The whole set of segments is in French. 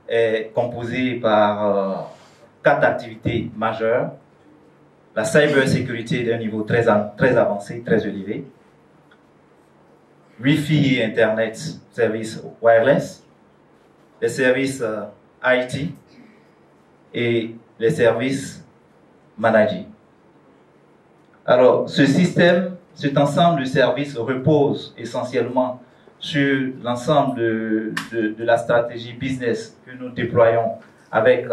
est composé par 4 activités majeures. La cybersécurité d'un niveau très avancé, très élevé. Wi-Fi et Internet, services wireless, les services IT et les services managés. Alors, ce système, cet ensemble de services repose essentiellement sur l'ensemble de la stratégie business que nous déployons avec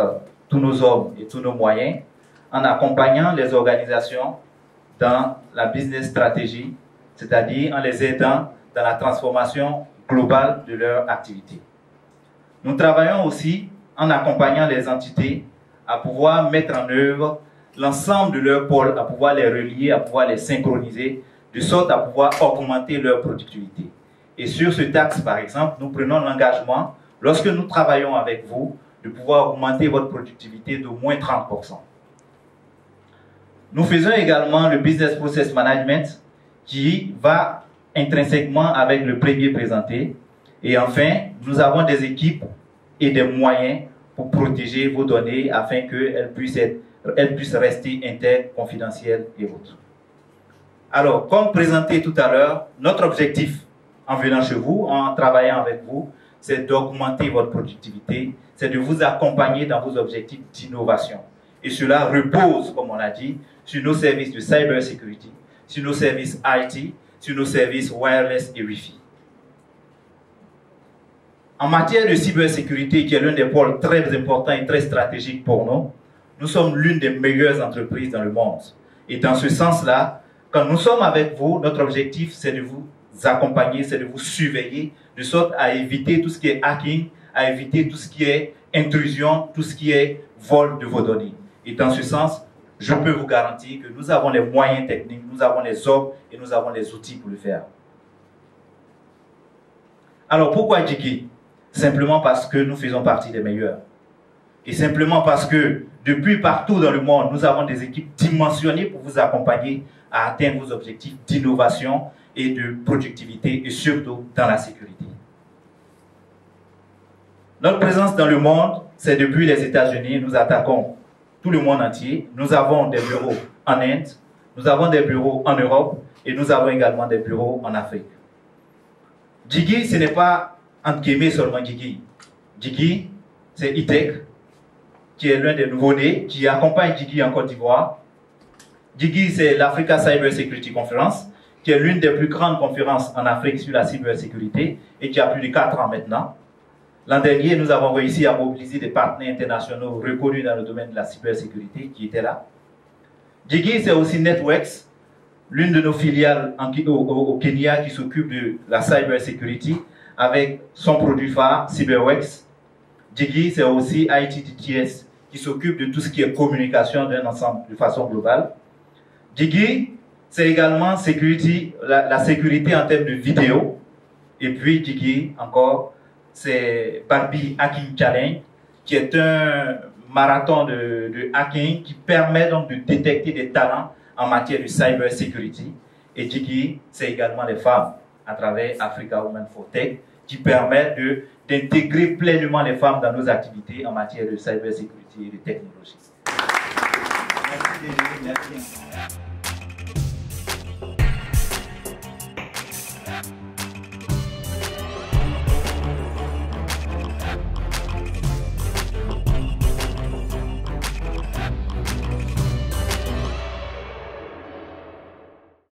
tous nos hommes et tous nos moyens, en accompagnant les organisations dans la business stratégie, c'est-à-dire en les aidant dans la transformation globale de leur activité. Nous travaillons aussi en accompagnant les entités à pouvoir mettre en œuvre l'ensemble de leurs pôles, à pouvoir les relier, à pouvoir les synchroniser, de sorte à pouvoir augmenter leur productivité. Et sur ce axe, par exemple, nous prenons l'engagement, lorsque nous travaillons avec vous, de pouvoir augmenter votre productivité d'au moins 30%. Nous faisons également le Business Process Management qui va intrinsèquement avec le premier présenté. Et enfin, nous avons des équipes et des moyens pour protéger vos données afin qu'elles puissent rester intègres, confidentielles et autres. Alors, comme présenté tout à l'heure, notre objectif en venant chez vous, en travaillant avec vous, c'est d'augmenter votre productivité, c'est de vous accompagner dans vos objectifs d'innovation. Et cela repose, comme on a dit, sur nos services de cybersécurité, sur nos services IT, sur nos services wireless et Wi-Fi. En matière de cybersécurité, qui est l'un des pôles très importants et très stratégiques pour nous, nous sommes l'une des meilleures entreprises dans le monde. Et dans ce sens-là, quand nous sommes avec vous, notre objectif, c'est de vous accompagner, c'est de vous surveiller, de sorte à éviter tout ce qui est hacking, à éviter tout ce qui est intrusion, tout ce qui est vol de vos données. Et dans ce sens, je peux vous garantir que nous avons les moyens techniques, nous avons les hommes et nous avons les outils pour le faire. Alors pourquoi Djigui? Simplement parce que nous faisons partie des meilleurs. Et simplement parce que depuis partout dans le monde, nous avons des équipes dimensionnées pour vous accompagner à atteindre vos objectifs d'innovation et de productivité et surtout dans la sécurité. Notre présence dans le monde, c'est depuis les États-Unis, nous attaquons tout le monde entier. Nous avons des bureaux en Inde, nous avons des bureaux en Europe et nous avons également des bureaux en Afrique. Djigui, ce n'est pas entre guillemets seulement Djigui. Djigui, c'est ITEC, qui est l'un des nouveaux-nés, qui accompagne Djigui en Côte d'Ivoire. Djigui, c'est l'Africa Cyber Security Conference, qui est l'une des plus grandes conférences en Afrique sur la cybersécurité et qui a plus de 4 ans maintenant. L'an dernier, nous avons réussi à mobiliser des partenaires internationaux reconnus dans le domaine de la cybersécurité qui étaient là. Djigui, c'est aussi Networks, l'une de nos filiales au Kenya qui s'occupe de la cybersécurité avec son produit phare, CyberWex. Djigui, c'est aussi ITTTS qui s'occupe de tout ce qui est communication d'un ensemble de façon globale. Djigui, c'est également la sécurité en termes de vidéo. Et puis Djigui, encore, c'est Barbie Hacking Challenge, qui est un marathon de hacking qui permet donc de détecter des talents en matière de cybersécurité. Et Djigui, c'est également les femmes à travers Africa Women for Tech, qui permet d'intégrer pleinement les femmes dans nos activités en matière de cybersécurité et de technologie. Merci.